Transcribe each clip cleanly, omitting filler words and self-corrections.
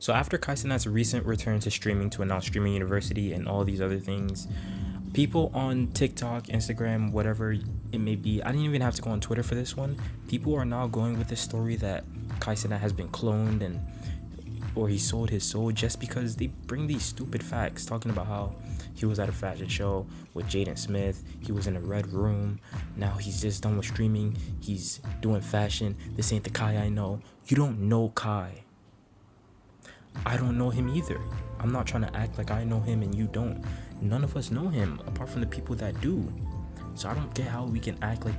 So after Kaicenat's recent return to streaming to announce Streaming University and all these other things, people on TikTok, Instagram, whatever it may be, I didn't even have to go on Twitter for this one. People are now going with the story that Kaicenat has been cloned or he sold his soul, just because they bring these stupid facts talking about how he was at a fashion show with Jaden Smith, he was in a red room, now he's just done with streaming, he's doing fashion, this ain't the Kai I know. You don't know Kai. I don't know him either. I'm not trying to act like I know him and you don't. None of us know him apart from the people that do. So I don't get how we can act like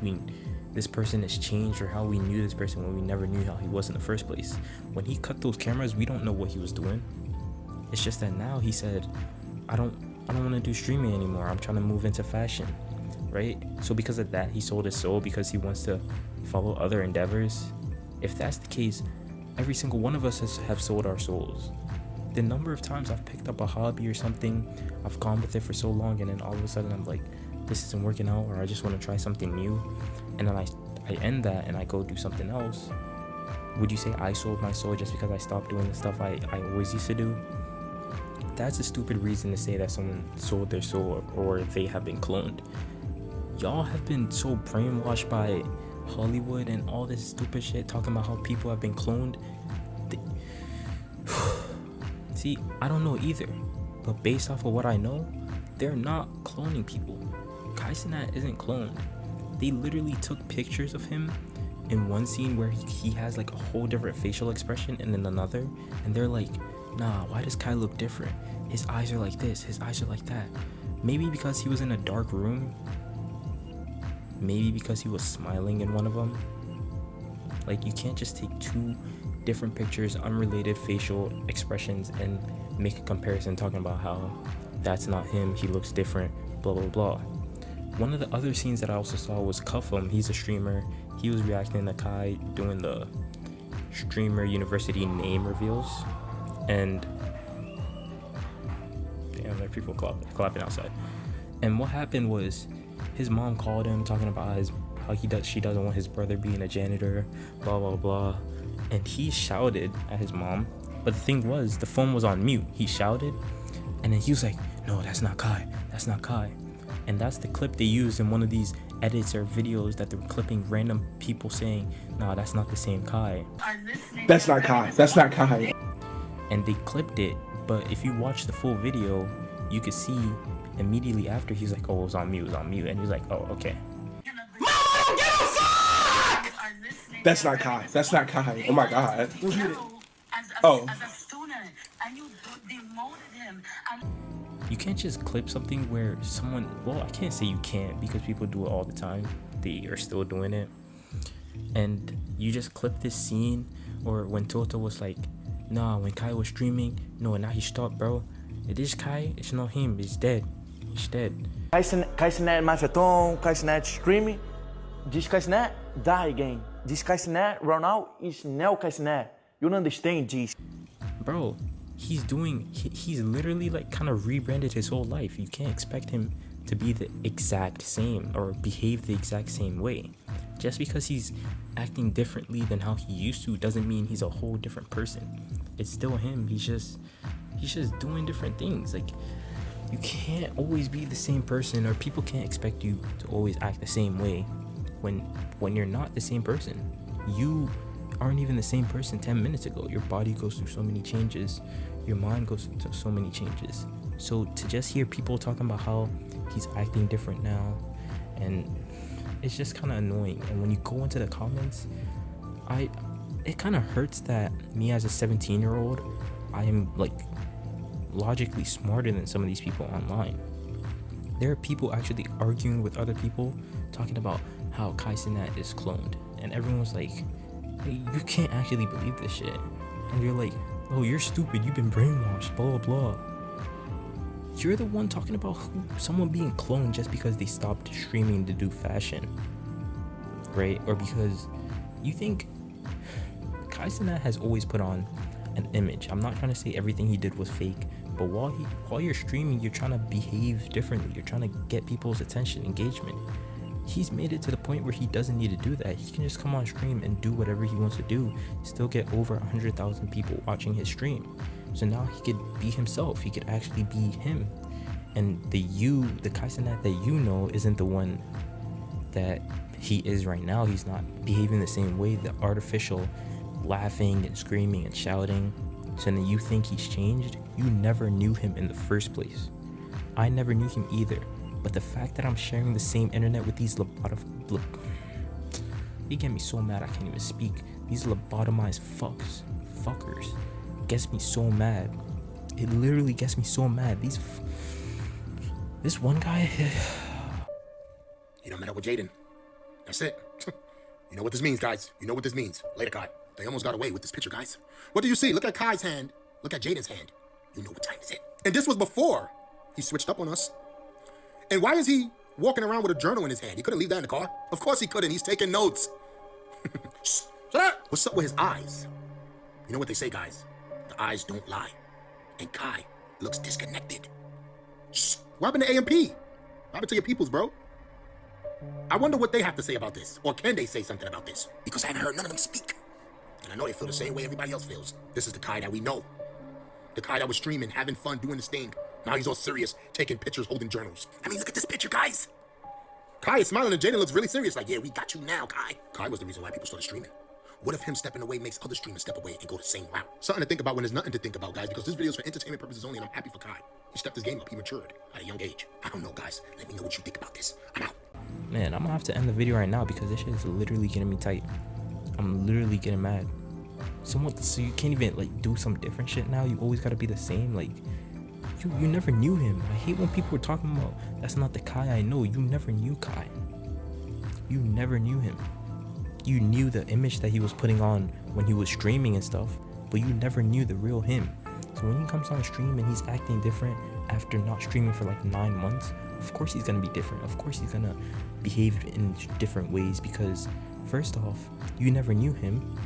this person has changed, or how we knew this person when we never knew how he was in the first place. When he cut those cameras, we don't know what he was doing. It's just that now he said, I don't want to do streaming anymore. I'm trying to move into fashion, right? So because of that, he sold his soul because he wants to follow other endeavors. If that's the case, every single one of us have sold our souls. The number of times I've picked up a hobby or something, I've gone with it for so long, and then all of a sudden I'm like, this isn't working out, or I just want to try something new, and then I end that and I go do something else. Would you say I sold my soul just because I stopped doing the stuff I always used to do? That's a stupid reason to say that someone sold their soul or they have been cloned. Y'all have been so brainwashed by Hollywood and all this stupid shit talking about how people have been cloned. See, I don't know either, but based off of what I know, they're not cloning people. Kaicenat isn't cloned. They literally took pictures of him in one scene where he has like a whole different facial expression, and then another, and they're like, nah, why does Kai look different? His eyes are like this, his eyes are like that. Maybe because he was in a dark room. Maybe because he was smiling in one of them. Like, you can't just take two different pictures, unrelated facial expressions, and make a comparison talking about how that's not him, he looks different, blah blah blah. One of the other scenes that I also saw was Cuffham. He's a streamer. He was reacting to Kai doing the Streamer University name reveals, and damn, there are people clapping outside. And what happened was, his mom called him talking about how she doesn't want his brother being a janitor, blah blah blah, and he shouted at his mom. But the thing was, the phone was on mute. He shouted, and then he was like, no, that's not Kai, that's not Kai. And that's the clip they used in one of these edits or videos that they're clipping random people saying, nah, that's not the same Kai, that's not Kai, that's not Kai. and they clipped it. But if you watch the full video, you could see immediately after he's like, oh, it was on mute, and he's like, oh, okay. That's not Kai, that's not Kai. Oh my god. Oh. You can't just clip something where someone, well, I can't say you can't, because people do it all the time. They are still doing it. And you just clip this scene, or when Toto was like, nah, when Kai was streaming, no, now he stopped, bro. It is Kai, it's not him, it's dead. It's dead. Kaicenat Marathon, Kaicenat streaming. This Kaicenat die again. This Kaicenat run out is now Kaicenat. You don't understand this. Bro, he's literally like kind of rebranded his whole life. You can't expect him to be the exact same or behave the exact same way. Just because he's acting differently than how he used to doesn't mean he's a whole different person. It's still him. He's just doing different things. Like, you can't always be the same person, or people can't expect you to always act the same way when you're not the same person. You aren't even the same person 10 minutes ago. Your body goes through so many changes. Your mind goes through so many changes. So to just hear people talking about how he's acting different now, and it's just kind of annoying. And when you go into the comments, it kind of hurts that me as a 17-year-old, I am like logically smarter than some of these people online. There are people actually arguing with other people talking about how Kaicenat is cloned, and everyone's like, hey, you can't actually believe this shit. And you're like, oh, you're stupid, you've been brainwashed, blah blah blah. You're the one talking about someone being cloned just because they stopped streaming to do fashion, right? Or because you think Kaicenat has always put on an image. I'm not trying to say everything he did was fake, but while you're streaming, you're trying to behave differently. You're trying to get people's attention, engagement. He's made it to the point where he doesn't need to do that. He can just come on stream and do whatever he wants to do, still get over 100,000 people watching his stream. So now he could be himself. He could actually be him. And the Kaicenat that you know isn't the one that he is right now. He's not behaving the same way. The artificial laughing and screaming and shouting. So then you think he's changed? You never knew him in the first place. I never knew him either. But the fact that I'm sharing the same internet with these they get me so mad I can't even speak. These lobotomized fuckers gets me so mad. It literally gets me so mad. This one guy. You don't met up with Jaden. That's it. You know what this means, guys. You know what this means. Later, Kai. They almost got away with this picture, guys. What do you see? Look at Kai's hand. Look at Jaden's hand. You know what time is it. And this was before he switched up on us. And why is he walking around with a journal in his hand? He couldn't leave that in the car. Of course he couldn't. He's taking notes. Shh, shut up. What's up with his eyes? You know what they say, guys? The eyes don't lie. And Kai looks disconnected. Shh. What happened to AMP? What happened to your peoples, bro? I wonder what they have to say about this. Or can they say something about this? Because I haven't heard none of them speak. And I know they feel the same way everybody else feels. This is the Kai that we know. The Kai that was streaming, having fun, doing his thing. Now he's all serious, taking pictures, holding journals. I mean, look at this picture, guys. Kai is smiling and Jaden looks really serious. Like, yeah, we got you now, Kai. Kai was the reason why people started streaming. What if him stepping away makes other streamers step away and go the same route? Something to think about when there's nothing to think about, guys, because this video is for entertainment purposes only, and I'm happy for Kai. He stepped his game up. He matured at a young age. I don't know, guys. Let me know what you think about this. I'm out. Man, I'm gonna have to end the video right now because this shit is literally getting me tight. I'm literally getting mad. So you can't even like do some different shit now? You always gotta be the same? Like, you never knew him. I hate when people are talking about that's not the Kai I know. You never knew Kai. You never knew him. You knew the image that he was putting on when he was streaming and stuff, but you never knew the real him. So when he comes on stream and he's acting different after not streaming for like 9 months, of course he's gonna be different. Of course he's gonna behave in different ways because first off, you never knew him.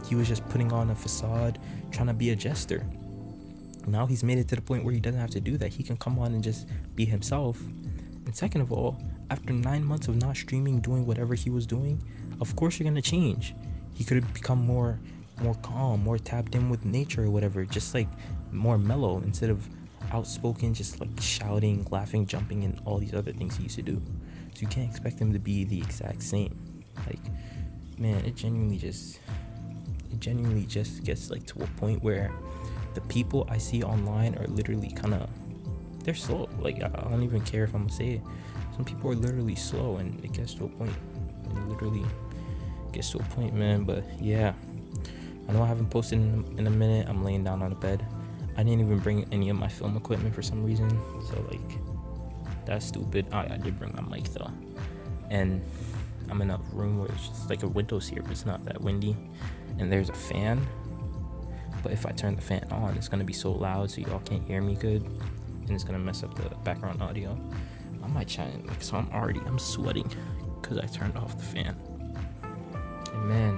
He was just putting on a facade, trying to be a jester. Now he's made it to the point where he doesn't have to do that. He can come on and just be himself. And second of all, after 9 months of not streaming, doing whatever he was doing, of course you're gonna change. He could have become more calm, more tapped in with nature or whatever, just like more mellow instead of outspoken, just like shouting, laughing, jumping, and all these other things he used to do. So you can't expect him to be the exact same. Like, man, it genuinely just gets like to a point where the people I see online are literally they're slow. Like, I don't even care if I'm gonna say it. Some people are literally slow, and it gets to a point. It literally gets to a point, man. But yeah, I know I haven't posted in a minute. I'm laying down on the bed. I didn't even bring any of my film equipment for some reason. So like, that's stupid. I did bring my mic though. And I'm in a room where it's just like a windows here, but it's not that windy. And there's a fan. But if I turn the fan on, it's gonna be so loud so y'all can't hear me good. And it's gonna mess up the background audio. I might try and like, so I'm sweating because I turned off the fan. And man,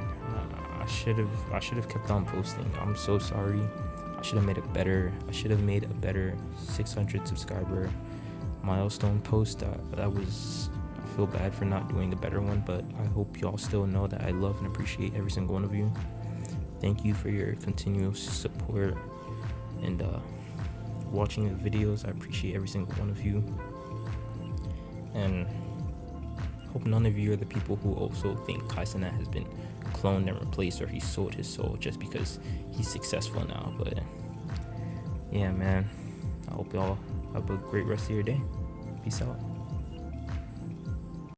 I should have kept on posting. I'm so sorry. I should have made it better. I should have made a better 600 subscriber milestone post. I feel bad for not doing a better one, but I hope y'all still know that I love and appreciate every single one of you. Thank you for your continuous support and watching the videos. I appreciate every single one of you, and hope none of you are the people who also think Kaicenat has been cloned and replaced, or he sold his soul just because he's successful now. But yeah, man, I hope y'all have a great rest of your day. Peace out.